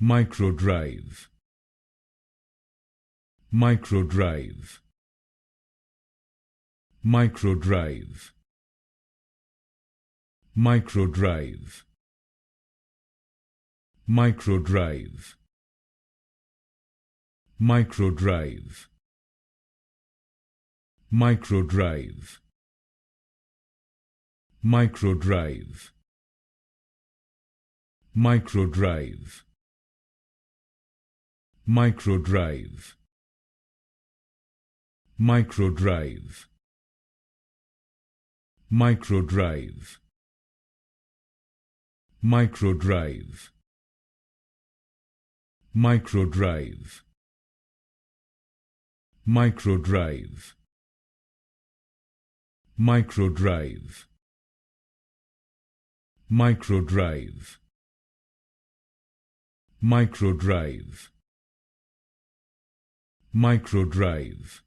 Microdrive. Microdrive. Microdrive. Microdrive. Microdrive. Microdrive. Microdrive. Microdrive. Microdrive. Microdrive. Microdrive. Microdrive. Microdrive. Microdrive. Microdrive. Microdrive. Microdrive. Microdrive. Microdrive.